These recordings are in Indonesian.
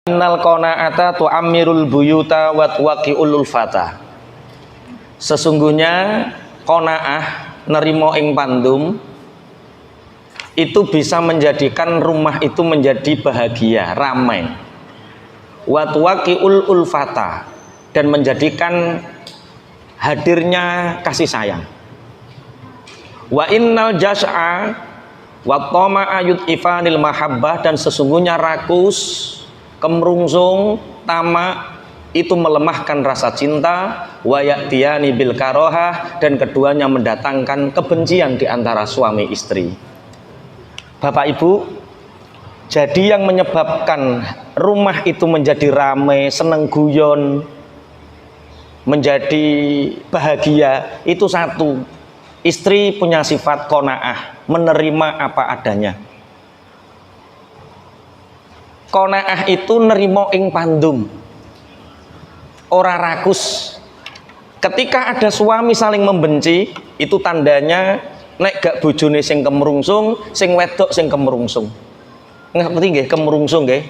Innal qanaata tu'ammirul buyuta wa tuwaqi'ul fata. Sesungguhnya qanaah nerimo ing pandum itu bisa menjadikan rumah itu menjadi bahagia, ramai. Wa tuwaqi'ul ulfata, dan menjadikan hadirnya kasih sayang. Wa innal jas'a wa tama'a yud'ifanil mahabbah, dan sesungguhnya rakus, kemerungsung, tamak itu melemahkan rasa cinta. Wa ya'tiyani bil karohah, dan keduanya mendatangkan kebencian di antara suami istri. Bapak Ibu, jadi yang menyebabkan rumah itu menjadi ramai, seneng guyon, menjadi bahagia itu satu, istri punya sifat qanaah, menerima apa adanya. Qanaah itu nerimo ing pandum, ora rakus. Ketika ada suami saling membenci, itu tandanya nek gak bojone sing kemerungsung, sing wedok sing kemerungsung. Ngerti nggih kemerungsung nggih?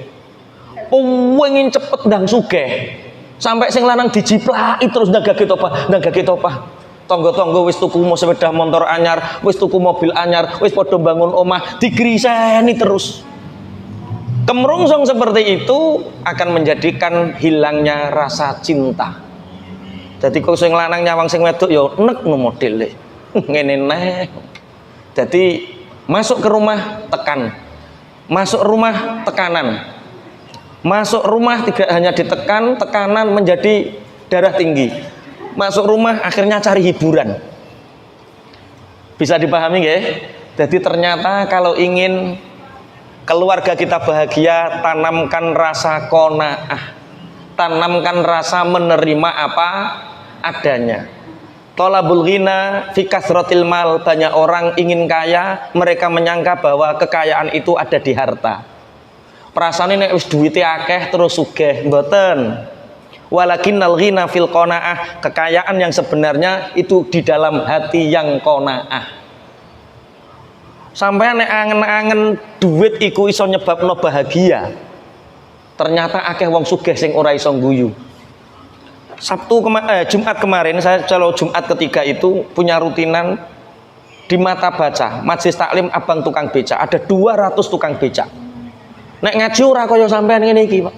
Pengin cepet ndang sugih. Sampai sing lanang dijiplaki terus ndagake topah. Tangga-tangga wis tuku sepeda motor anyar, wis tuku mobil anyar, wis padha bangun omah, digriseni terus. Kemerungsung seperti itu akan menjadikan hilangnya rasa cinta. Jadi kok sing lanang nyawang sing wedok ya nek no modele. Ngene neh. Jadi masuk ke rumah tekan. Masuk rumah tekanan. Masuk rumah tidak hanya ditekan, tekanan menjadi darah tinggi. Masuk rumah akhirnya cari hiburan. Bisa dipahami nggih? Jadi ternyata kalau ingin keluarga kita bahagia, tanamkan rasa qanaah, tanamkan rasa menerima apa adanya. Thalabul ghina fi kasratil mal, banyak orang ingin kaya, mereka menyangka bahwa kekayaan itu ada di harta. Perasane nek wis duwite akeh terus sugih, mboten. Walakinnal ghina fil qanaah, kekayaan yang sebenarnya itu di dalam hati yang qanaah. Sampai nek angen-angen duit iku iso nyebabno bahagia. Ternyata akeh wong sugih sing ora iso guyu. Jumat kemarin saya kalau Jumat ketiga itu punya rutinan di Mata Baca, Majelis Taklim Abang Tukang Beca, ada 200 tukang beca. Nek ngaji ora kaya sampean ngene iki, Pak.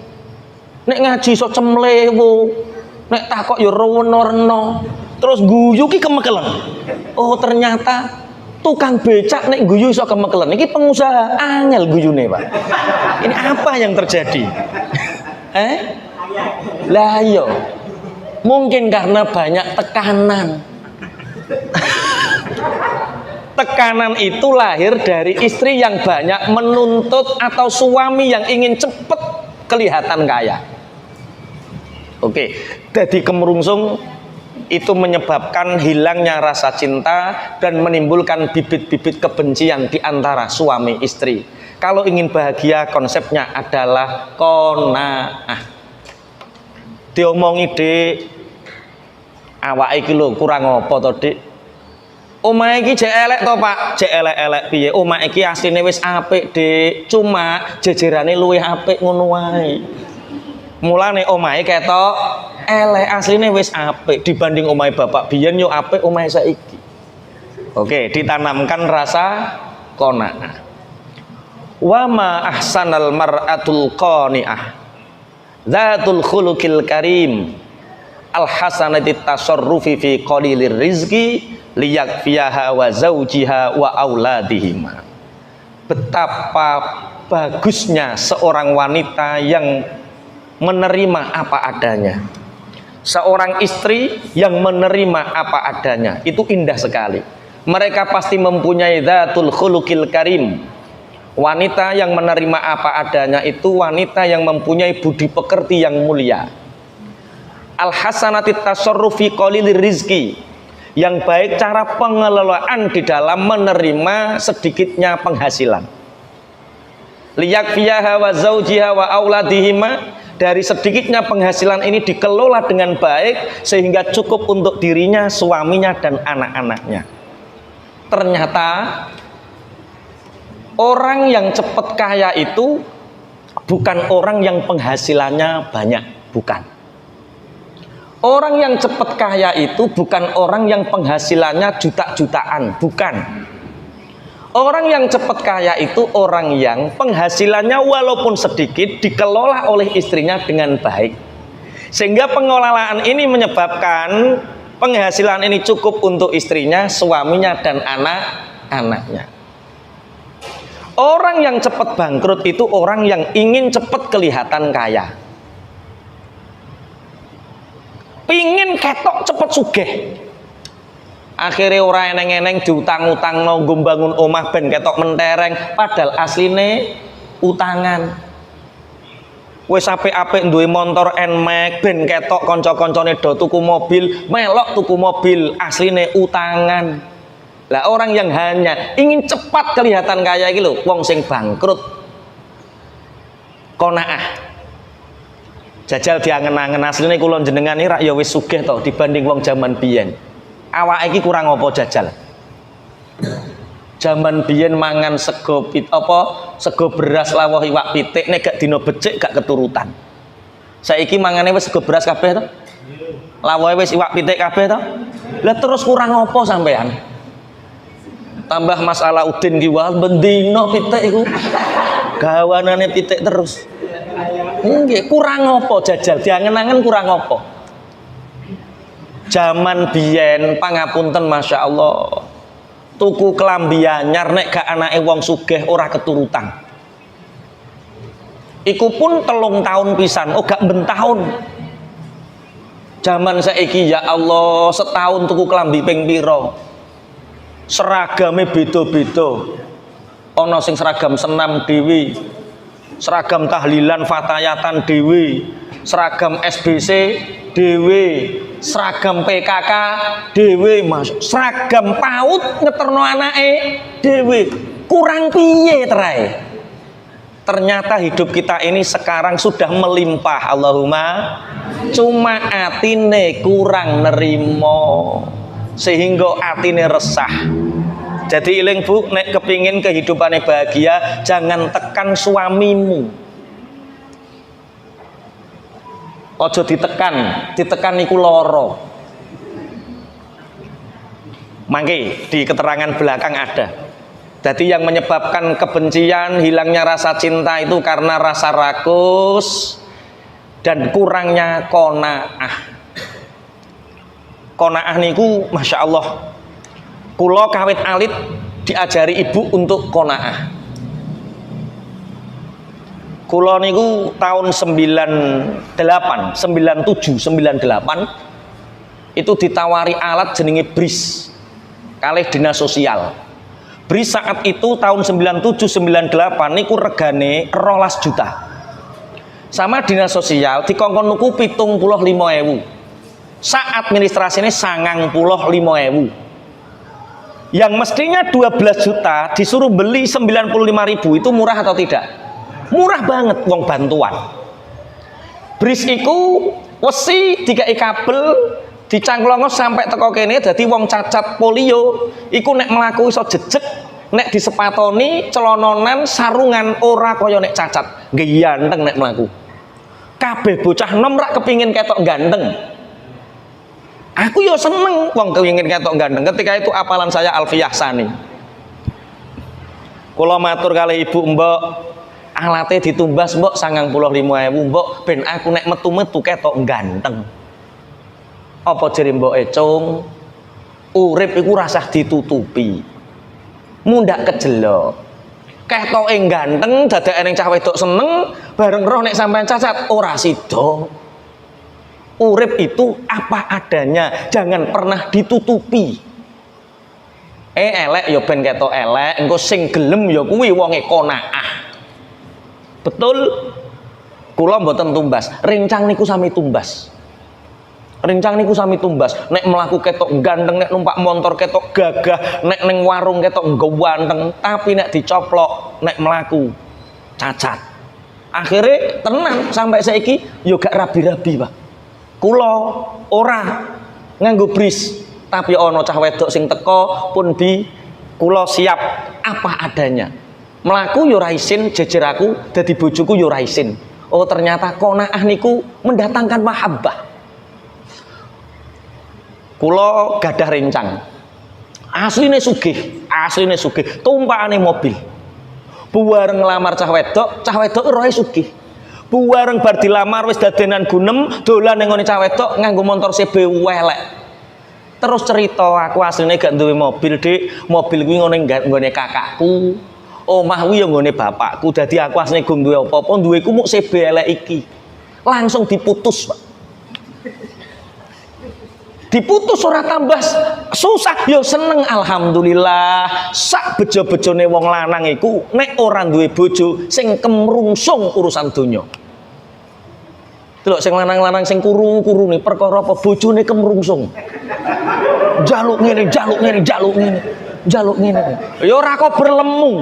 Nek ngaji iso cemlewo, nek takok ya reno-reno, terus guyu ki kemekelen. Oh, ternyata tukang becak nek guyu iso kemekelen. Iki pengusaha angel guyune, Pak. Ini apa yang terjadi? Lah iya. Mungkin karena banyak tekanan. Tekanan itu lahir dari istri yang banyak menuntut atau suami yang ingin cepat kelihatan kaya. Oke, jadi kemerungsung itu menyebabkan hilangnya rasa cinta dan menimbulkan bibit-bibit kebencian di antara suami istri. Kalau ingin bahagia, konsepnya adalah qanaah. Diomongi, Dik, awake iki lho kurang apa to, Dik? Omah iki jek elek to, Pak? Jek elek-elek piye? Omah iki asline wis apik, Dik. Cuma jejerane luwih apik ngono wae. Mulane omahe ketok elek, asline wis apik dibanding omahe bapak biyen yo apik omahe saiki. Oke, ditanamkan rasa qanaah. Wa ma ahsanal mar'atul qani'ah dzatul khuluqil karim al hasanati tasarrufi fi qalilir rizqi liyakfiyaha wa zaujiha wa auladihima. Betapa bagusnya seorang wanita yang menerima apa adanya. Seorang istri yang menerima apa adanya itu indah sekali. Mereka pasti mempunyai dzatul khuluqil karim. Wanita yang menerima apa adanya itu wanita yang mempunyai budi pekerti yang mulia. Al-hasanati tasarrufi qalilir rizki, yang baik cara pengelolaan di dalam menerima sedikitnya penghasilan. Liyakfiyaha wa zaujiha wa auladihima, dari sedikitnya penghasilan ini dikelola dengan baik sehingga cukup untuk dirinya, suaminya dan anak-anaknya. Ternyata orang yang cepat kaya itu bukan orang yang penghasilannya banyak, bukan. Orang yang cepat kaya itu bukan orang yang penghasilannya juta-jutaan, bukan. Orang yang cepat kaya itu orang yang penghasilannya walaupun sedikit dikelola oleh istrinya dengan baik. Sehingga pengelolaan ini menyebabkan penghasilan ini cukup untuk istrinya, suaminya, dan anak-anaknya. Orang yang cepat bangkrut itu orang yang ingin cepat kelihatan kaya. Pingin ketok cepet sugih. Akhirnya orang eneng-eneng diutang-utang no bangun omah ben ketok mentereng, padahal asline utangan. Wis apik-apik duwe motor Nmax ben ketok kanca-kancane do tuku mobil, melok tuku mobil, asline utangan. Lah orang yang hanya ingin cepat kelihatan kaya iki lho, wong sing bangkrut. Qanaah. Jajal diangen-angen asline kula jenengan iki rak ya wis sugih to dibanding wong jaman biyen. Awake iki kurang apa jajal? Jaman biyen mangan sego sego beras lawuh iwak pitik nek gak dina becik gak keturutan. Saiki mangane wis sego beras kabeh to? Lawuhe wis iwak pitik kabeh to? Lah terus kurang apa sampean? Tambah masalah Udin ki wae bendino pitik iku. Gawanane pitik terus. Nggih, kurang apa jajal diangen-angen kurang apa? Zaman biyen pangapunten Masya Allah. Tuku klambi anyar nek gak anake wong sugih ora keturutan. Iku pun 3 tahun pisan, oh gak bentahun. Zaman saiki ya Allah, setahun tuku klambi ping pira? Seragame beda-beda. Ana sing seragam senam dhewe, seragam tahlilan fatayatan dhewe, seragam SBC dhewe, seragam PKK dhewe, Mas. Seragam PAUD ngeterno anake dhewe. Kurang piye terae? Ternyata hidup kita ini sekarang sudah melimpah, Allahumma, cuma atine kurang nerimo sehingga atine resah. Jadi iling Bu, nek kepingin kehidupannya bahagia, jangan tekan suamimu. Ojo ditekan niku loro. Mangke di keterangan belakang ada. Jadi yang menyebabkan kebencian, hilangnya rasa cinta itu karena rasa rakus dan kurangnya qanaah. Qanaah niku Masya Allah. Kulo kawit alit diajari ibu untuk qanaah. Kulo niku tahun 97, 98 itu ditawari alat jenenge BRIS kalih dinas sosial. BRIS saat itu tahun 97 98 niku regane 12 juta. Sama dinas sosial dikongkon nuku 75.000. Saat administrasine 95.000. Yang mestinya 12 juta disuruh beli 95.000, itu murah atau tidak? Murah banget wong bantuan. BRIS iku wesi dikai kabel dicangklongos sampai teko kene, dadi wong cacat polio iku nek mlaku iso jejeg, nek disepatoni celononan sarungan ora kaya nek cacat. Nggih ganteng nek mlaku. Kabeh bocah nom rak kepingin ketok ganteng. Aku yo seneng wong kepingin ketok ganteng. Ketika itu apalan saya Alfiyah Sani. Kula matur kali ibu, Mbok, alate ditumbas Mbok 95.000 Mbok ben aku nek metu-metu ketok ganteng. Apa jere Mboke, Cung? Urip iku rasah ditutupi. Mundak kejelok. Ketoke ganteng, dadake ning cah wedok seneng, bareng roh nek sampean cacat ora sida. Urip itu apa adanya, jangan pernah ditutupi. Elek ya ben ketok elek, engko sing gelem ya kuwi wonge qanaah. Betul? Kula mboten tumbas, rencang niku sami tumbas. Rencang niku sami tumbas. Nek mlaku ketok ganteng, nek numpak motor ketok gagah, nek ning warung ketok ganteng, tapi nek dicoplok, nek mlaku cacat. Akhirnya tenan sampai saiki yo gak rabi-rabi, Pak. Kula ora nganggo BRIS, tapi ana cah wedok sing teko pun di kula siap apa adanya. Melaku yo ora isin, jejer aku dadi bojoku yo ora isin. Oh ternyata qanaah niku mendatangkan mahabbah. Kula gadah rencang. Asline sugih, tumpakane mobil. Buwareng nglamar cah wedok ora sugih. Buwareng bar dilamar wis dadenan gunem, dolan ning ngene cah wedok nganggo motor CB welek. Terus cerita, aku asline gak duwe mobil, Dik. Mobil kuwi nggone kakakku. Omah kuwi ya nggone bapakku. Dadi aku asline gong duwe apa-apa, duweku muk CB elek iki. Langsung diputus, Pak. Diputus ora tambah susah, yo seneng alhamdulillah. Sak bejo-bejone wong lanang iku nek ora duwe bojo sing kemrungsung urusan donya. Delok sing lanang-lanang sing kuru-kuru nih perkara apa bojone kemrungsung. Jaluk ngene. Ya ora kok berlemu.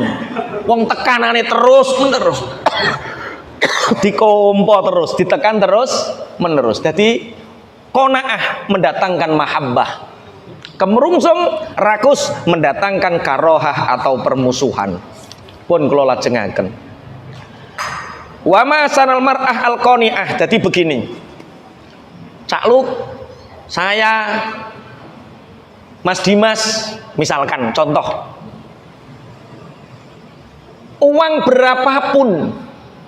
Wong tekanane terus menerus. Dikompo terus, ditekan terus menerus. Dadi qanaah mendatangkan mahabbah. Kemrungsung rakus mendatangkan karohah atau permusuhan. Pun kula lajengaken. Wa ma sanal mar'ah al-qani'ah. Jadi begini. Cak Luk, saya Mas Dimas misalkan contoh. Uang berapapun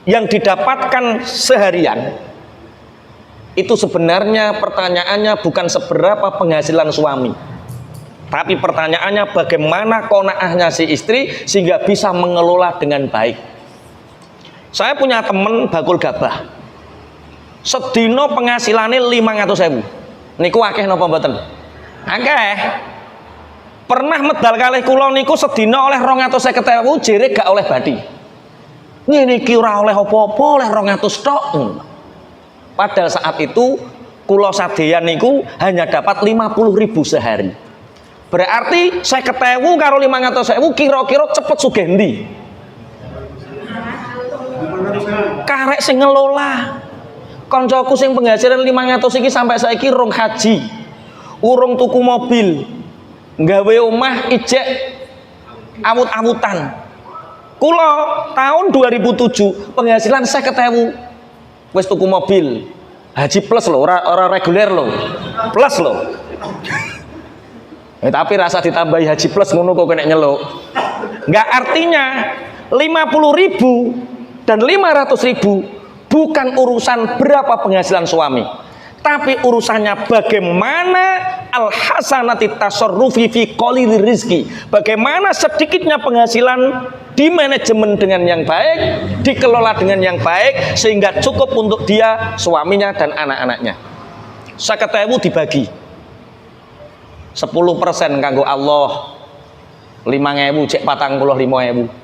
yang didapatkan seharian itu sebenarnya pertanyaannya bukan seberapa penghasilan suami, tapi pertanyaannya bagaimana qanaahnya si istri sehingga bisa mengelola dengan baik. Saya punya temen bakul gabah, sedino penghasilannya 500.000. Niku akeh napa mboten? Akeh. Pernah medal kalih kula niku sedino oleh 250.000 jere gak oleh badi. Ngene iki ora oleh apa-apa, oleh 200 tok. Padahal saat itu kula sadeyan niku hanya dapat 50.000 sehari. Berarti 50.000 karo 500.000 kira-kira cepet sugih ndi? Karek sing ngelola. Koncoku sing penghasilan 500 iki sampai saiki rong haji. Urung tuku mobil. Nggawe omah ijek awut-awutan. Kula tahun 2007 penghasilan 50.000. Wis tuku mobil. Haji plus lho, ora reguler lho. Plus lho. Tapi rasa ditambahi haji plus ngono kok kena nyeluk. Enggak, artinya 50.000 dan 500.000 bukan urusan berapa penghasilan suami, tapi urusannya bagaimana al-hasanati tasarrufi fi qalili rizki, bagaimana sedikitnya penghasilan di manajemen dengan yang baik, dikelola dengan yang baik sehingga cukup untuk dia, suaminya dan anak-anaknya. 50.000 dibagi 10% kanggo Allah, 5.000 cek 45.000.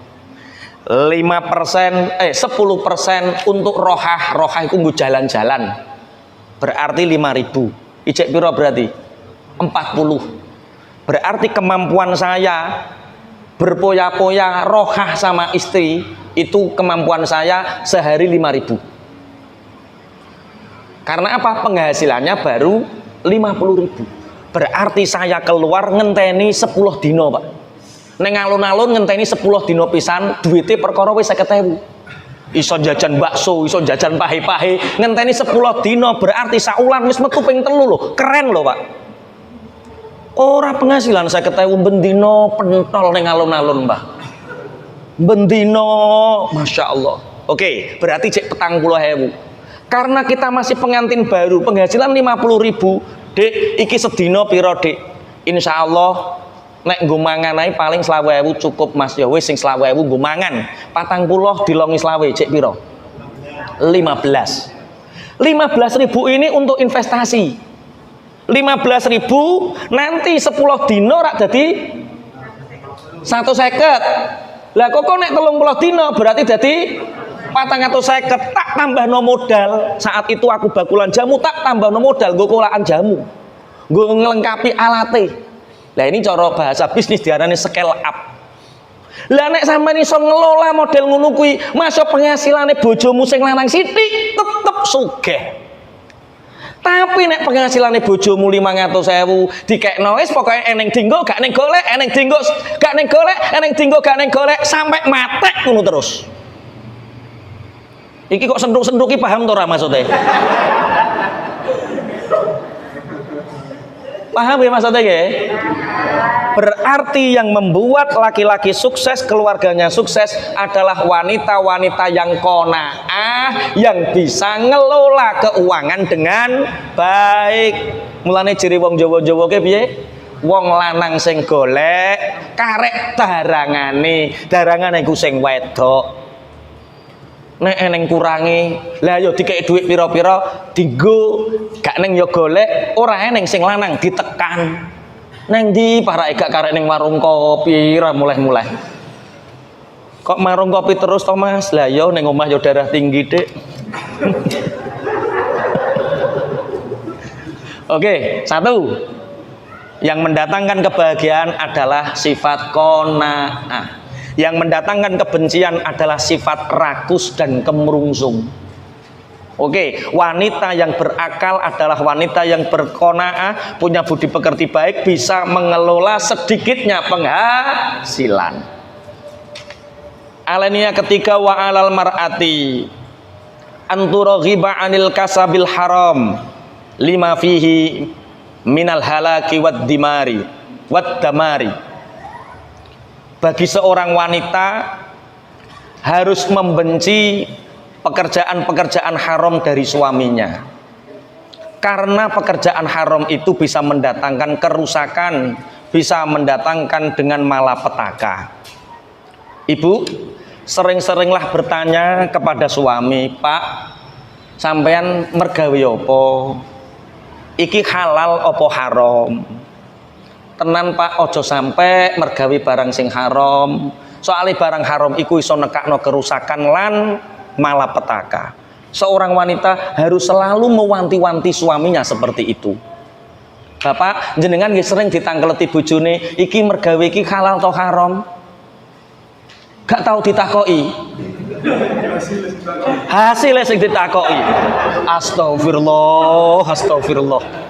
10% untuk rohah itu nggo jalan-jalan. Berarti 5.000. Ijek piro berarti? 40. Berarti kemampuan saya berpoya-poya rohah sama istri itu kemampuan saya sehari 5.000. Karena apa? Penghasilannya baru 50.000. Berarti saya keluar ngenteni 10 dino, Pak. Neng alun-alun ngenteni 10 dino pisan, duitnya perkara wis 50.000. Iso jajan bakso, iso jajan pahe-pahe, ngenteni 10 dino berarti saulan wis metu ping 3 lho. Keren lho, Pak. Ora penghasilan 50.000 bendino pentol neng alun-alun, Mbah. Bendino, Masya Allah. Oke, berarti cek 40.000. Karena kita masih pengantin baru, penghasilan 50.000, Dek, iki sedino piro, Dek? Insya Allah nek nggo mangan ae paling 20.000 cukup, Mas. Ya wis sing 20.000 nggo mangan. 40 dilongi 20 cek piro? 15. 15.000 ini untuk investasi. 15.000 nanti 10 dino rak dadi 150. Lah kok nek 30 dino berarti dadi 450. Tak tambahno modal. Saat itu aku bakulan jamu, tak tambahno modal nggo kolaan jamu. Nggo ngelengkapi alate. Lah ini cara bahasa bisnis diarani scale up. Lah nek sampean iso ngelola model ngono kuwi, masa penghasilane bojomu sing lanang sithik tetep sugih. Tapi nek penghasilannya bojomu 500.000 dikekno wis pokoke eneng dinggo gak ning golek, eneng dinggo gak ning golek, eneng dinggo gak ning golek sampai matek ngono terus. Iki kok senduk-senduki paham to ora maksudnya? Paham ya maksudnya ya? Berarti yang membuat laki-laki sukses, keluarganya sukses adalah wanita-wanita yang qanaah, yang bisa ngelola keuangan dengan baik. Mulane jere wong Jawa-Jawa ke piye? Wong lanang sing golek karek darangane iku sing wedok. Nek eneng kurangi, lah yo dikek dhuwit pira-pira, dinggo gak neng yo golek, ora eneng sing lanang ditekan. Neng di parake gak karek ning warung kopi ra mulai-mulai. Kok warung kopi terus to Mas? Lah yo ning omah yo darah tinggi, Dik. Oke, satu. Yang mendatangkan kebahagiaan adalah sifat qanaah. Yang mendatangkan kebencian adalah sifat rakus dan kemerungsung. Oke, wanita yang berakal adalah wanita yang berqanaah, punya budi pekerti baik, bisa mengelola sedikitnya penghasilan. Alania ketiga wa alal mar'ati anturaghiba anil kasabil haram lima fihi minal halaki wad dimari wad damari. Bagi seorang wanita harus membenci pekerjaan-pekerjaan haram dari suaminya, karena pekerjaan haram itu bisa mendatangkan kerusakan, bisa mendatangkan dengan malapetaka. Ibu, sering-seringlah bertanya kepada suami, Pak, sampean mergawe apa? Iki halal apa haram? Tenan Pak, ojo sampai mergawi barang sing haram. Soalnya barang haram iku iso nekakno kerusakan lan malapetaka. Seorang wanita harus selalu mewanti-wanti suaminya seperti itu. Bapak, jenengan nggih sering ditangkeleti bojone, iki mergawe iki halal atau haram? Gak tahu ditakoki. Hasilnya sing ditakoki. Astagfirullah, astagfirullah.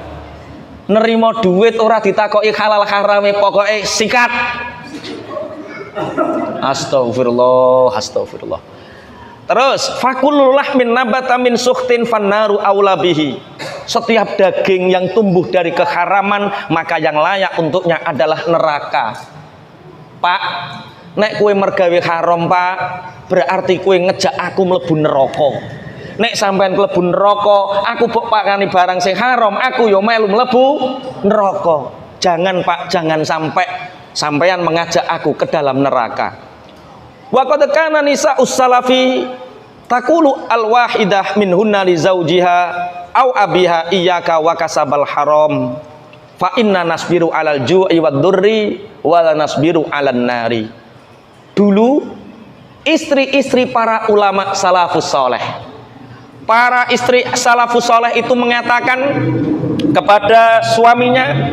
Nerima duit ora ditakoki halal harame, pokoknya sikat. Astagfirullah, astagfirullah. Terus fakulul lahmin nabata min sukhtin fannaru aula bihi. Setiap daging yang tumbuh dari keharaman, maka yang layak untuknya adalah neraka. Pak, nek kue mergawe haram Pak, berarti kue ngejak aku mlebu neraka. Nek sampean mlebu neraka, aku mbok pakani barang sing haram, aku yo melu mlebu neraka. Jangan Pak, jangan sampai sampean mengajak aku ke dalam neraka. Wa qad kana nisa'us salafi taqulu al-wahidah minhunna li zaujiha au abiha iyyaka wa kasabal haram. Fa inna nasbiru 'alal ju'i wad durri wa la nasbiru 'alan nari. Dulu istri-istri para ulama salafus saleh, para istri salafus soleh itu mengatakan kepada suaminya,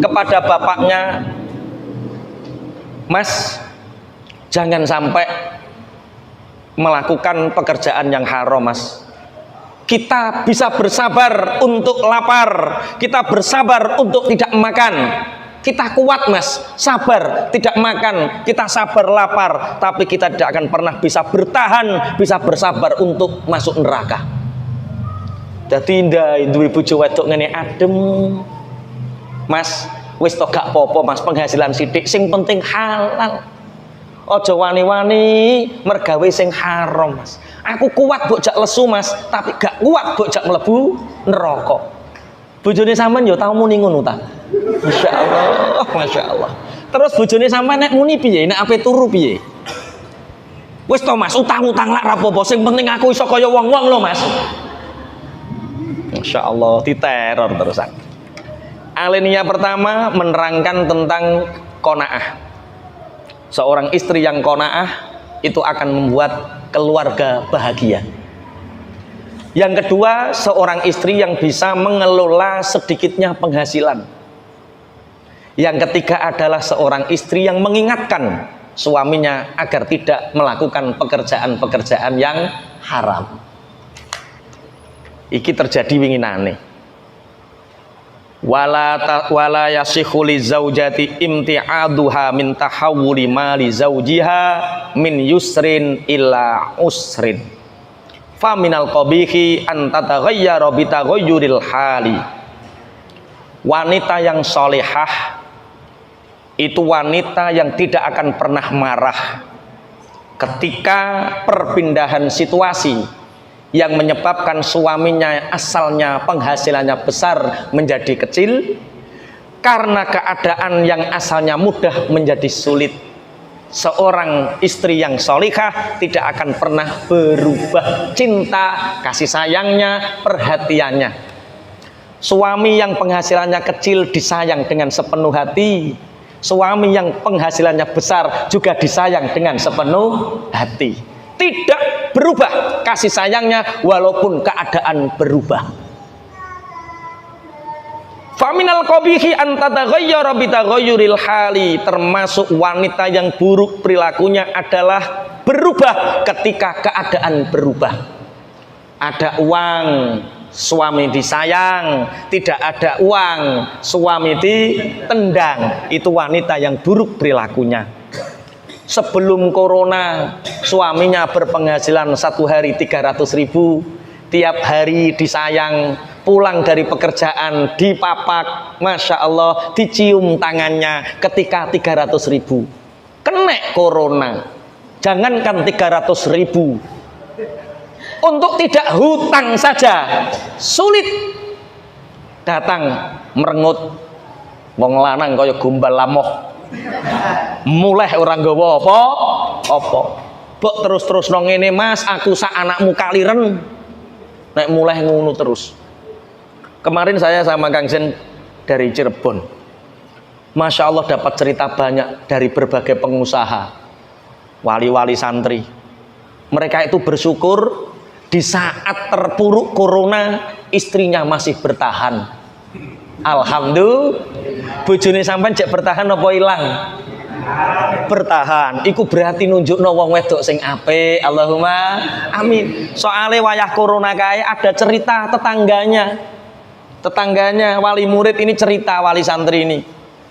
kepada bapaknya, Mas, jangan sampai melakukan pekerjaan yang haram Mas. Kita bisa bersabar untuk lapar, kita bersabar untuk tidak makan. Kita kuat Mas, sabar, tidak makan, kita sabar lapar, tapi kita tidak akan pernah bisa bertahan, bisa bersabar untuk masuk neraka. Jadi ndak duwe bojo wedok ngene adem. Mas, wis to gak apa-apa Mas, penghasilan sithik, sing penting halal. Aja wani-wani mergawe sing haram Mas. Aku kuat mbok jak lesu Mas, tapi gak kuat mbok jak mlebu neraka. Bojone sampean yo tau muni ngono ta? Masyaallah, masyaallah. Terus bojone sampean nek muni piye? Nek ape turu piye? Wis to Mas, utang-utang lak ra apa-apa, sing penting aku iso kaya wong-wong lho Mas. Masya Allah, diteror terusan. Alinea pertama menerangkan tentang qanaah. Seorang istri yang qanaah itu akan membuat keluarga bahagia. Yang kedua, seorang istri yang bisa mengelola sedikitnya penghasilan. Yang ketiga adalah seorang istri yang mengingatkan suaminya agar tidak melakukan pekerjaan-pekerjaan yang haram. Iki terjadi winginane. wala yasihhu li zaujati imti'aduha min tahawuli mali zaujiha min yusrin illa usrin fa minal qabihi an tataghayyara bi taghayyuril hali. Wanita yang solehah itu wanita yang tidak akan pernah marah ketika perpindahan situasi yang menyebabkan suaminya asalnya penghasilannya besar menjadi kecil karena keadaan yang asalnya mudah menjadi sulit. Seorang istri yang solihah tidak akan pernah berubah cinta, kasih sayangnya, perhatiannya. Suami yang penghasilannya kecil disayang dengan sepenuh hati. Suami yang penghasilannya besar juga disayang dengan sepenuh hati. Tidak berubah kasih sayangnya walaupun keadaan berubah. Faminal qabihi an tataghayyara bi taghayyuril hali, termasuk wanita yang buruk perilakunya adalah berubah ketika keadaan berubah. Ada uang, suami disayang, tidak ada uang, suami ditendang. Itu wanita yang buruk perilakunya. Sebelum corona, suaminya berpenghasilan 1 hari 300.000, tiap hari disayang, pulang dari pekerjaan dipapak, masya Allah, dicium tangannya ketika 300.000. Kena corona, jangankan 300.000, untuk tidak hutang saja sulit. Datang merengut, wong lanang kaya gombal lamoh. Mulai orang gawa apa bok terus nong ini mas, aku sak anakmu kaliren, nek mulai ngono terus. Kemarin saya sama Kang Sen dari Cirebon, masya Allah dapat cerita banyak dari berbagai pengusaha, wali-wali santri. Mereka itu bersyukur di saat terpuruk corona istrinya masih bertahan. Alhamdulillah. Bojone sampean cek bertahan apa ilang? Bertahan. Iku berarti nunjukno wong wedok sing apik. Allahumma amin. Soale wayah corona kae ada cerita tetangganya. Tetangganya wali murid ini cerita, wali santri ini.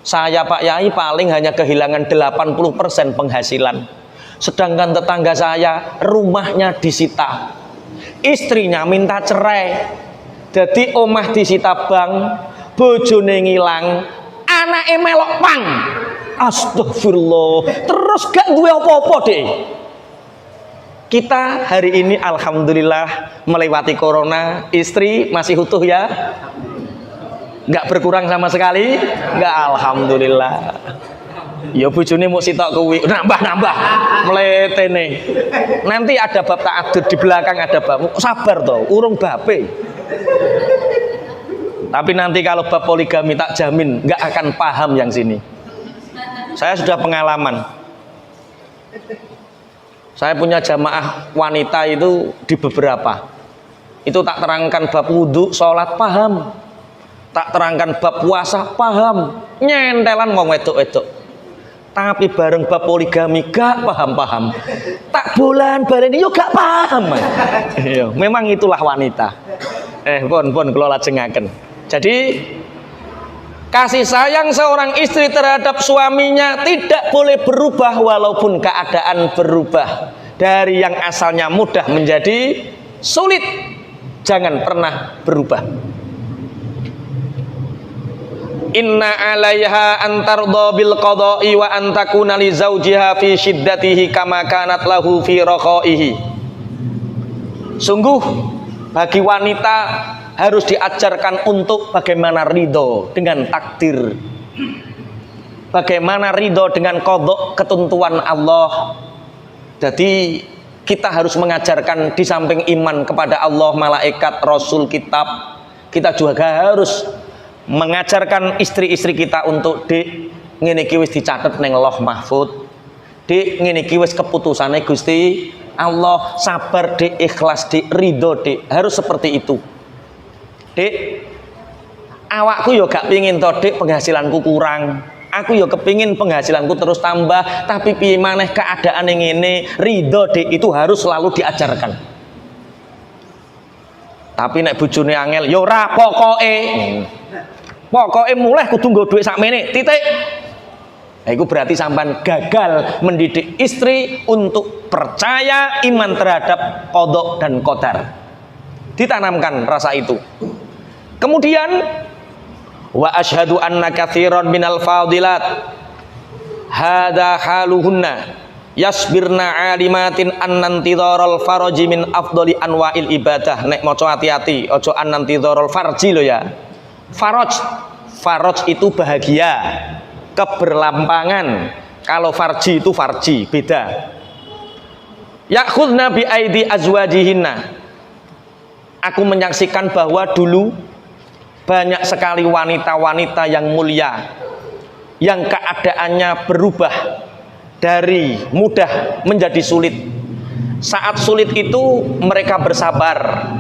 Saya Pak Yai paling hanya kehilangan 80% penghasilan. Sedangkan tetangga saya rumahnya disita. Istrinya minta cerai. Jadi omah disita bank, bojone ngilang, anake melok pang. Astagfirullah. Terus gak duwe apa-apa deh. Kita hari ini alhamdulillah melewati corona, istri masih utuh ya? Gak berkurang sama sekali? Gak, alhamdulillah. Ya bojone mau sitok kuwi, nambah mletene. Nanti ada bab ta'addud di belakang, ada bab sabar toh, urung bape. Tapi nanti kalau bab poligami tak jamin nggak akan paham yang sini. Saya sudah pengalaman. Saya punya jamaah wanita itu di beberapa. Itu tak terangkan bab wudhu, sholat paham. Tak terangkan bab puasa paham. Nyentelan wong wedok-wedok. Tapi bareng bab poligami gak paham-paham. Tak bulan bareng yo gak paham. Memang itulah wanita. Pun kula lajengaken. Jadi kasih sayang seorang istri terhadap suaminya tidak boleh berubah walaupun keadaan berubah. Dari yang asalnya mudah menjadi sulit. Jangan pernah berubah. Inna 'alaiha an tardha bil qada'i wa an takuna li zawjiha fi shiddatihi kama kanat lahu fi raqaihi. Sungguh bagi wanita harus diajarkan untuk bagaimana ridho dengan takdir, bagaimana ridho dengan qada ketentuan Allah. Jadi kita harus mengajarkan di samping iman kepada Allah, malaikat, rasul, kitab, kita juga harus mengajarkan istri-istri kita untuk dik ngene iki wis dicatet ning Lauh Mahfud, dik ngene iki wis keputusane Gusti Allah, sabar dik, ikhlas dik, ridho dik, harus seperti itu. Dik, awakku yo gak pengin to dik penghasilanku kurang, aku yo kepingin penghasilanku terus tambah, tapi piye maneh keadaan yang ngene, ridho dik itu harus selalu diajarkan. Tapi nek bojone angel yo ora pokoke. Pokoknya mulai kudu nggo duit sakmene, titik. Nah, itu berarti sampean gagal mendidik istri untuk percaya iman terhadap qadha dan qadar. Ditanamkan rasa itu. Kemudian wa asyhadu anna katsiran minal fadilat hadza haluhunna yasbirna alimatin annantidharul faraji min afdali anwa'il ibadah. Nek maca hati-hati aja annantidharul farji lo ya. Faraj itu bahagia, keberlampangan. Kalau farji itu farji, beda. Ya'khudna bi aidi azwajihinna. Aku menyaksikan bahwa dulu banyak sekali wanita-wanita yang mulia yang keadaannya berubah dari mudah menjadi sulit. Saat sulit itu mereka bersabar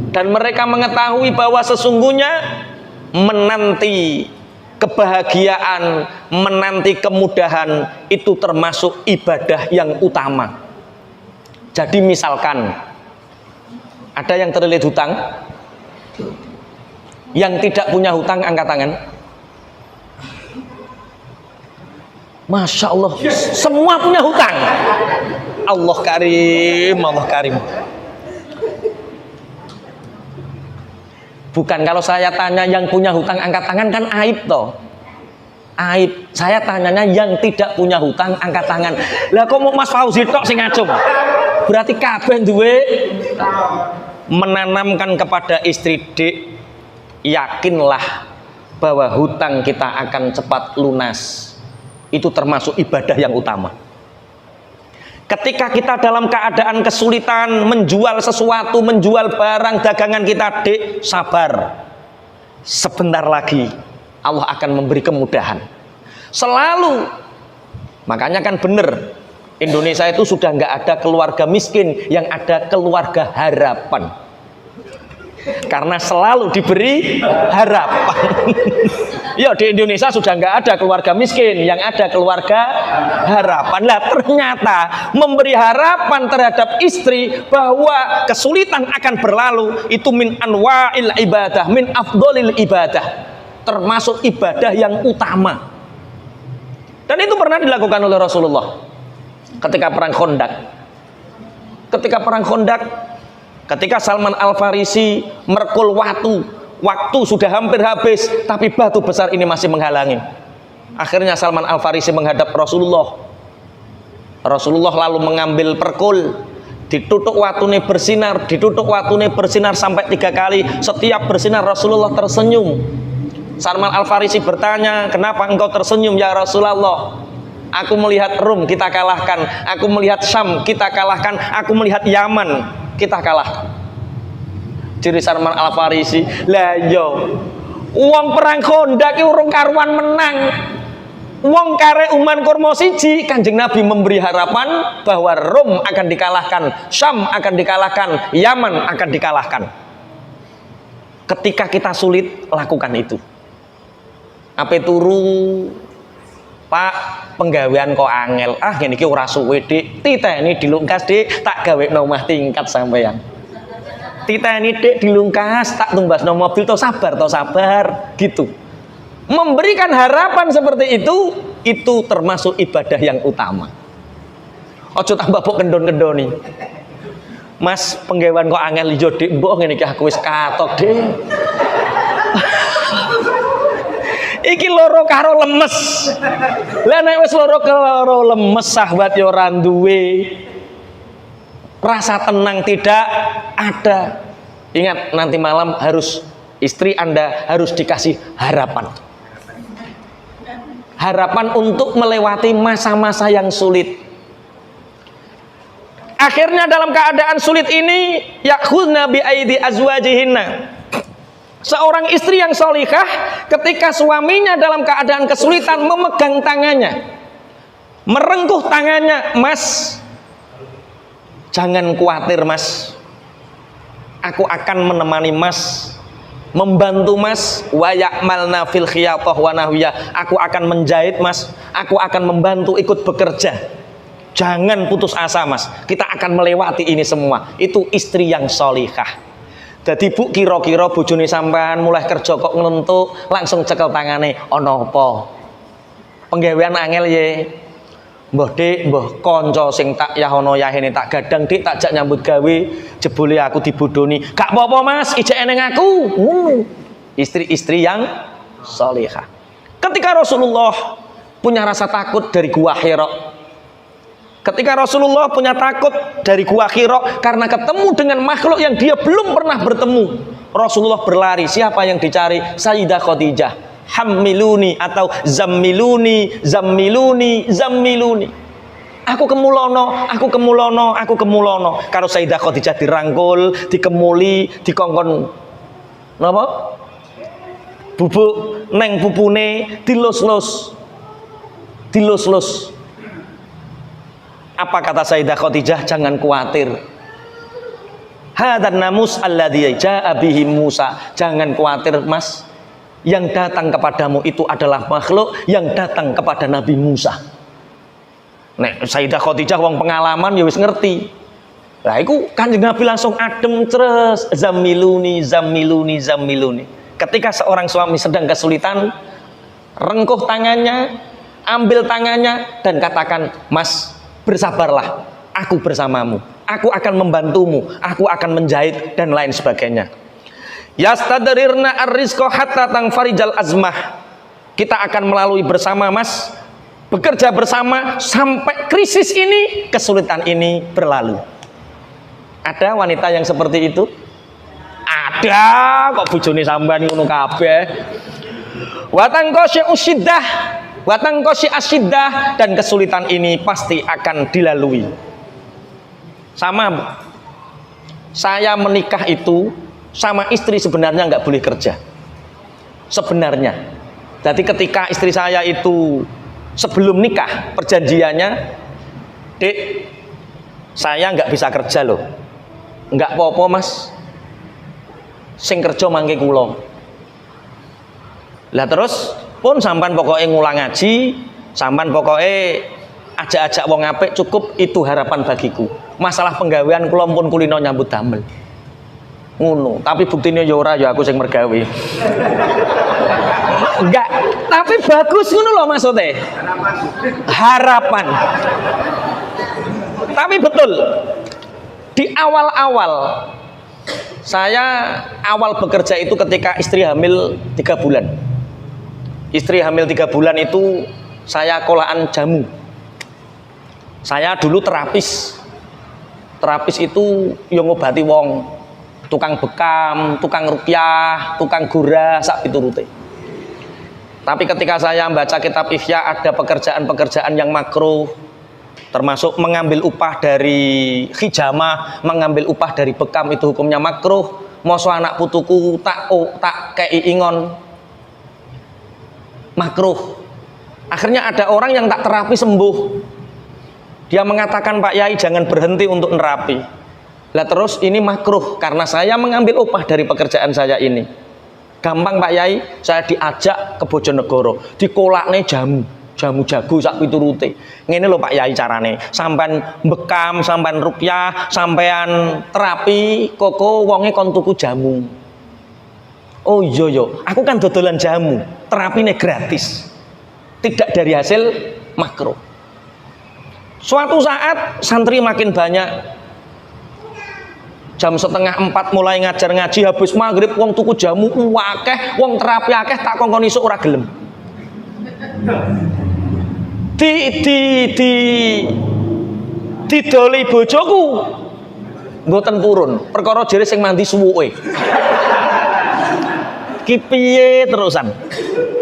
dan mereka mengetahui bahwa sesungguhnya menanti kebahagiaan, menanti kemudahan itu termasuk ibadah yang utama. Jadi misalkan ada yang terlilit hutang, yang tidak punya hutang angkat tangan. Masya Allah, semua punya hutang. Allah karim, Allah karim. Bukan kalau saya tanya yang punya hutang angkat tangan kan aib toh. Aib. Saya tanyanya yang tidak punya hutang angkat tangan. Lah kok mau Mas Fauzi tok sing ngacung? Berarti kabeh duwe. Menanamkan kepada istri, Dik, yakinlah bahwa hutang kita akan cepat lunas. Itu termasuk ibadah yang utama. Ketika kita dalam keadaan kesulitan menjual sesuatu, menjual barang dagangan kita, Dik, sabar. Sebentar lagi Allah akan memberi kemudahan. Selalu. Makanya kan benar, Indonesia itu sudah nggak ada keluarga miskin, yang ada keluarga harapan. Karena selalu diberi harapan. Ya, di Indonesia sudah nggak ada keluarga miskin, yang ada keluarga harapan. Lah ternyata memberi harapan terhadap istri bahwa kesulitan akan berlalu itu min anwa'il ibadah, min afdolil ibadah, termasuk ibadah yang utama. Dan itu pernah dilakukan oleh Rasulullah ketika perang Khandaq. Ketika Salman Al-Farisi merkul waktu sudah hampir habis, tapi batu besar ini masih menghalangi. Akhirnya Salman Al-Farisi menghadap Rasulullah. Rasulullah lalu mengambil perkul, ditutuk watune bersinar sampai 3 kali. Setiap bersinar Rasulullah tersenyum. Salman Al-Farisi bertanya, kenapa engkau tersenyum ya Rasulullah? Aku melihat Rum kita kalahkan, aku melihat Syam kita kalahkan, aku melihat Yaman kita kalah. Ciri Salman Al-Farisi, lah yo wong perang Khandaq urung karuan menang, wong kare uman kurma siji. Kanjeng Nabi memberi harapan bahwa Rom akan dikalahkan, Syam akan dikalahkan, Yaman akan dikalahkan. Ketika kita sulit, lakukan itu. Apa turu Pak, penggawean kok angel. Ah ngene iki ora suwe, Dik. Titeni dilungkas, Dik, tak gawekno omah tingkat sampeyan. Titeni, Dik, dilungkas, tak tumbasno mobil, to sabar gitu. Memberikan harapan seperti itu termasuk ibadah yang utama. Ojo tambah mbok kendon-kendoni. Mas, penggawean kok angel ijo, Dik, mbok ngene iki aku wis katok, Dik. Iki loro karo lemes. Lah nek wis loro karo lemes, sahabat yo ora duwe rasa tenang, tidak ada. Ingat, nanti malam harus istri Anda harus dikasih harapan. Harapan untuk melewati masa-masa yang sulit. Akhirnya dalam keadaan sulit ini, yakhudna bi aidi azwajihinna. Seorang istri yang solihah ketika suaminya dalam keadaan kesulitan memegang tangannya, merengkuh tangannya, Mas, jangan khawatir Mas, aku akan menemani Mas, membantu Mas, wa ya'malna fil khiyatah wa nahwiyah, aku akan menjahit Mas, aku akan membantu ikut bekerja. Jangan putus asa Mas, kita akan melewati ini semua. Itu istri yang solihah. Dadi Bu kira-kira bojone sampean mulai kerja kok nglentuk langsung cekel tangane ana apa? Penggawean angel ye. Mbah Dik, mbah kanca sing tak yahono yahene tak gadang Dik tak jak nyambut gawe, jebule aku dibodoni. Gak apa-apa Mas, ijek eneng aku. Istri-istri yang salihah. Ketika Rasulullah punya rasa takut dari Gua Hira. Ketika Rasulullah punya takut dari Gua Hira karena ketemu dengan makhluk yang dia belum pernah bertemu. Rasulullah berlari, siapa yang dicari? Sayyidah Khadijah. Hammiluni atau zammiluni, zammiluni, zammiluni. Aku kemulono, aku kemulono, aku kemulono. Karo Sayyidah Khadijah dirangkul, dikemuli, dikongkon napa? Bubuk neng pupune dilus-lus. Dilus-lus. Apa kata Sayyidah Khadijah? Jangan khawatir. Hadan namus alladzi jaa bihi Musa. Jangan khawatir, Mas. Yang datang kepadamu itu adalah makhluk yang datang kepada Nabi Musa. Nek Sayyidah Khadijah wong pengalaman ya wis ngerti. Lah iku Kanjeng Nabi langsung adem terus, zamiluni, zamiluni, zamiluni. Ketika seorang suami sedang kesulitan, rengkuh tangannya, ambil tangannya dan katakan, "Mas, bersabarlah, aku bersamamu. Aku akan membantumu, aku akan menjahit dan lain sebagainya." Yastadrirna ar-rizqa hatta tangfarijal azmah. Kita akan melalui bersama Mas, bekerja bersama sampai krisis ini, kesulitan ini berlalu. Ada wanita yang seperti itu? Ada, kok bojone sampean ngono kabeh. Watang qasy usiddah, watang qasy asiddah, dan kesulitan ini pasti akan dilalui. Sama, saya menikah itu sama istri sebenarnya nggak boleh kerja. Sebenarnya. Jadi ketika istri saya itu sebelum nikah perjanjiannya, Dek, saya nggak bisa kerja loh. Nggak apa-apa Mas. Sing kerja mangke kula. Lah terus pun sampan pokoknya ngulang ngaji, sampan pokoknya ajak-ajak wong apik, cukup itu harapan bagiku. Masalah penggawean kula pun kulino nyambut damel. Ngono, tapi buktinya ya ora ya aku sing mergawe. Enggak, tapi bagus ngono loh maksudnya. Harapan. Tapi betul. Di awal-awal saya awal bekerja itu ketika istri hamil 3 bulan. Istri hamil 3 bulan itu saya kolaan jamu. Saya dulu terapis. Terapis itu yang ngobati wong. Tukang bekam, tukang ruqyah, tukang gurah, sak piturute. Tapi ketika saya membaca kitab Ihya ada pekerjaan-pekerjaan yang makruh, termasuk mengambil upah dari hijamah, mengambil upah dari bekam itu hukumnya makruh. Moso anak putuku tak kei ingon, makruh. Akhirnya ada orang yang tak terapi sembuh. Dia mengatakan, "Pak Yai jangan berhenti untuk nerapi." Lah terus ini makruh karena saya mengambil upah dari pekerjaan saya ini. Gampang Pak Yai, saya diajak ke Bojonegoro, dikolakne jamu jago sak piturute. Ngene lho Pak Yai carane. Sampean bekam, sampean ruqyah, sampean terapi, koko wonge kon tuku jamu. Oh iya yo, aku kan dodolan jamu, terapine gratis. Tidak dari hasil makruh. Suatu saat santri makin banyak. Jam 3:30 mulai ngajar ngaji, habis maghrib wong tuku jamu akeh, wong terapi akeh, tak kongkon isuk ora gelem. Didoli bojoku mboten purun, perkara jere sing mandi suwuke. Ki piye terusan?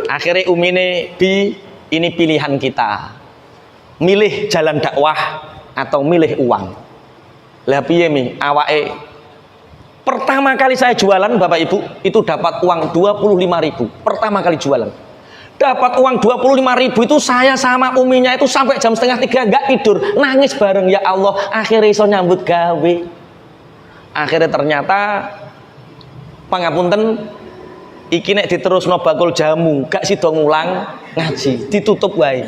Akhirnya umine, "Bi, ini pilihan kita. Milih jalan dakwah atau milih uang." Lah piye mi awake pertama kali saya jualan Bapak Ibu itu dapat uang 25.000 pertama kali jualan, dapat uang 25.000 itu saya sama uminya itu sampai jam 2:30 nggak tidur, nangis bareng, ya Allah akhirnya iso nyambut gawe. Akhirnya ternyata pangapunten iki nek diterusno bakul jamu gak sida ngulang ngaji, ditutup wae,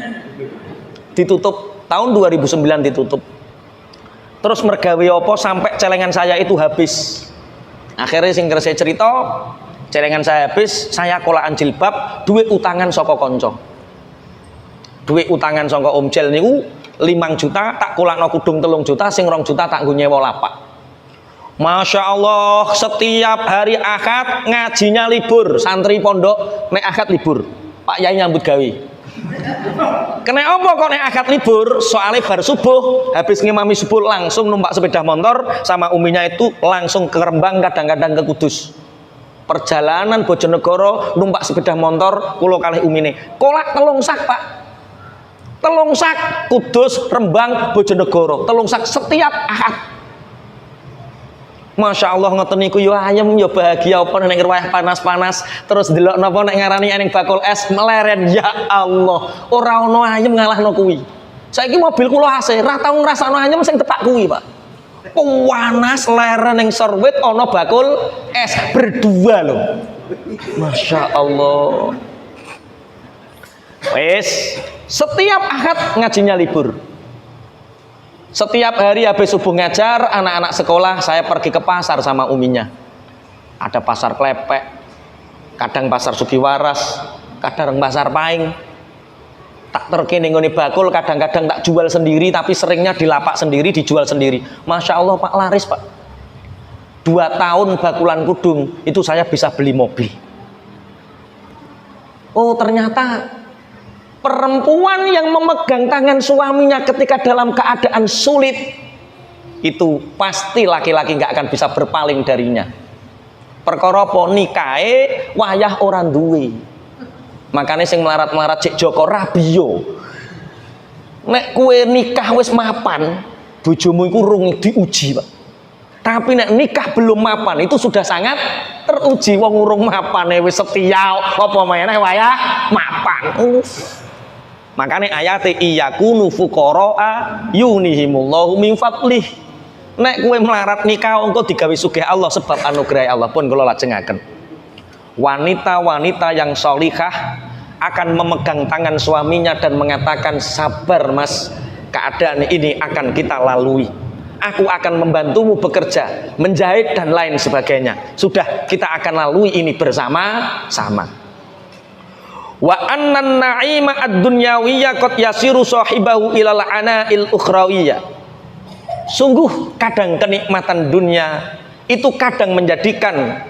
ditutup tahun 2009 ditutup. Terus mergawe apa sampai celengan saya itu habis. Akhirnya sing kerse cerita, celengan saya habis, saya kolaan jilbab, duit utangan saka kanca. Duit utangan saka Om Jel niku 5 juta, tak kolakno kudung 3 juta, sing 2 juta tak nggo nyewa lapak. Masya Allah, setiap hari Ahad ngajinya libur, santri pondok nek Ahad libur, Pak Yai nyambut gawe. Kena apa kok nek Ahad libur? Soalnya bar subuh, habis ngimami subuh langsung numpak sepeda motor sama uminya itu langsung ke Rembang, kadang-kadang ke Kudus. Perjalanan Bojonegoro numpak sepeda motor kulo kalih umine. Kolak 3 sak, Pak. 3 sak Kudus, Rembang, Bojonegoro. 3 sak setiap Ahad. Masya Allah ngoten niku yo ayem yo bahagia apa nek wayah panas-panas terus delok napa nek ngarani eneng bakul es meleren, ya Allah ora ono ayem ngalahno kuwi. Saiki mobil kula AC ra tau ngrasakno ayem sing tepak kuwi, Pak. Panas leren ning Sorwit ono bakul es berdua loh. Masya Allah. Wes setiap Ahad ngajinya libur. Setiap hari habis subuh ngajar, anak-anak sekolah saya pergi ke pasar sama uminya. Ada pasar Klepek, kadang pasar Sugiwaras, kadang pasar Paing. Tak terkini ngoni bakul, kadang-kadang tak jual sendiri, tapi seringnya dilapak sendiri, dijual sendiri. Masya Allah Pak, laris Pak. 2 tahun bakulan kudung, itu saya bisa beli mobil. Oh ternyata perempuan yang memegang tangan suaminya ketika dalam keadaan sulit itu pasti laki-laki nggak akan bisa berpaling darinya. Perkara apa nikahe wayah orang duwe. Makanya sing melarat-melarat cek Joko Rabio. Nek kue nikah wis mapan, bojomu iku rung diuji, Pak. Tapi nek nikah belum mapan itu sudah sangat teruji. Wong urung mapane wis setia apa meneh wayah mapan. Makanya ayat iyakunu fuqara'a yunihimullahu min fadlih. Nek kowe melarat nikah engko digawe sugih Allah sebab anugerah Allah. Pun kula lajengaken. Wanita-wanita yang sholihah akan memegang tangan suaminya dan mengatakan sabar Mas, keadaan ini akan kita lalui. Aku akan membantumu bekerja, menjahit dan lain sebagainya. Sudah kita akan lalui ini bersama-sama. Wa annan na'ima ad-dunyawiyya qad yasiru sahibahu ilal ana'il ukhrawiyya. Sungguh kadang kenikmatan dunia itu kadang menjadikan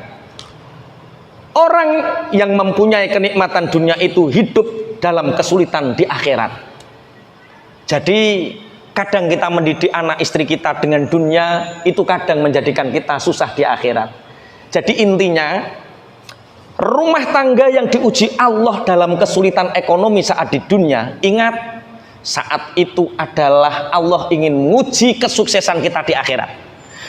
orang yang mempunyai kenikmatan dunia itu hidup dalam kesulitan di akhirat. Jadi kadang kita mendidik anak istri kita dengan dunia itu kadang menjadikan kita susah di akhirat. Jadi intinya rumah tangga yang diuji Allah dalam kesulitan ekonomi saat di dunia, ingat saat itu adalah Allah ingin menguji kesuksesan kita di akhirat.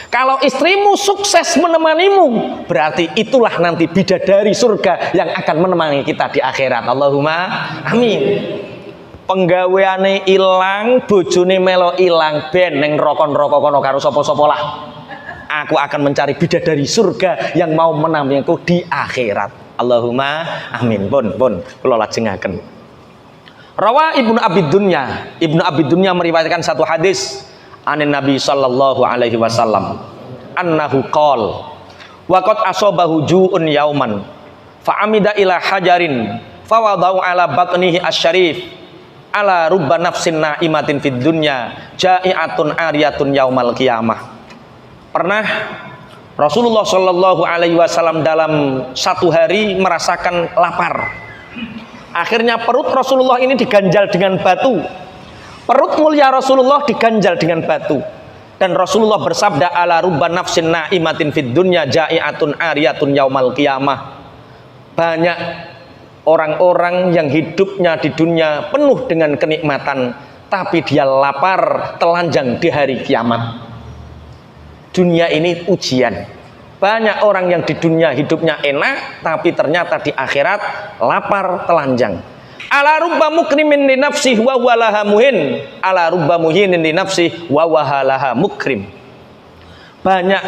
Kalau istrimu sukses menemanimu, berarti itulah nanti bidadari surga yang akan menemani kita di akhirat. Allahumma amin. Penggaweane ilang, bojone melo ilang, ben neng rokon-rokok kono karo sapa-sapa lah. Aku akan mencari bidadari surga yang mau menamaniku di akhirat. Allahumma amin. Pun kula lajengaken. Rawa Ibnu Abi Dunya. Ibnu Abi Dunya meriwayatkan satu hadis anin Nabi sallallahu alaihi wasallam annahu qol wa qad asabahu ju'un yauman fa amida ila hajarin fa wada'u ala batnihi asyarif ala rubba nafsin na'imatin fid dunya ja'iatun ariyatun yaumal qiyamah. Pernah Rasulullah Shallallahu Alaihi Wasallam dalam satu hari merasakan lapar. Akhirnya perut Rasulullah ini diganjal dengan batu. Perut mulia Rasulullah diganjal dengan batu. Dan Rasulullah bersabda ala rubba nafsin na'imatin fid dunya ja'iatun ariyatun yaumal qiyamah. Banyak orang-orang yang hidupnya di dunia penuh dengan kenikmatan, tapi dia lapar, telanjang di hari kiamat. Dunia ini ujian. Banyak orang yang di dunia hidupnya enak, tapi ternyata di akhirat lapar, telanjang. Ala rubba mukrimin li nafsih wa walaha muhin, ala rubba muhinin li nafsih wa wahalaha mukrim. Banyak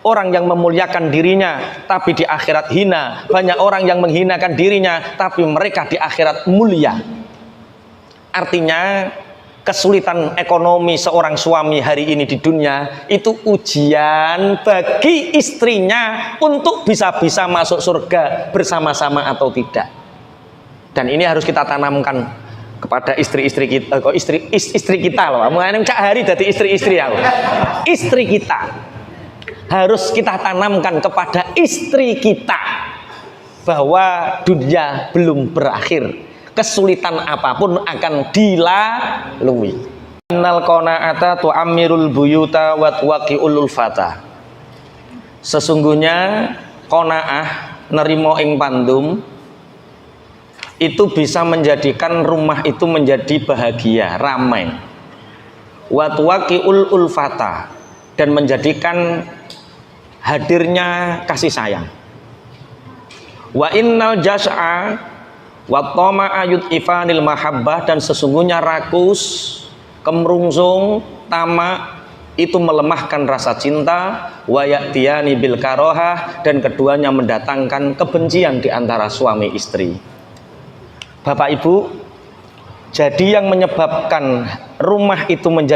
orang yang memuliakan dirinya, tapi di akhirat hina. Banyak orang yang menghinakan dirinya, tapi mereka di akhirat mulia. Artinya kesulitan ekonomi seorang suami hari ini di dunia itu ujian bagi istrinya untuk bisa-bisa masuk surga bersama-sama atau tidak. Dan ini harus kita tanamkan kepada istri-istri kita, istri kita loh. Mungkin Cak Hari dari istri-istri ya. Istri kita harus kita tanamkan kepada istri kita bahwa dunia belum berakhir. Kesulitan apapun akan dilalui. Innal qanaata tu'ammirul buyuta wa tuwaqi'ul fata. Sesungguhnya qanaah nerimo ing pandum itu bisa menjadikan rumah itu menjadi bahagia, ramai. Wa tuwaqi'ul ulfata, dan menjadikan hadirnya kasih sayang. Wa innal jas'a wa tama'a yud'ifanil mahabbah, dan sesungguhnya rakus, kemerungsung, tamak itu melemahkan rasa cinta. Wa ya'tiyani bil karohah, dan keduanya mendatangkan kebencian di antara suami istri. Bapak Ibu, jadi yang menyebabkan rumah itu menjadi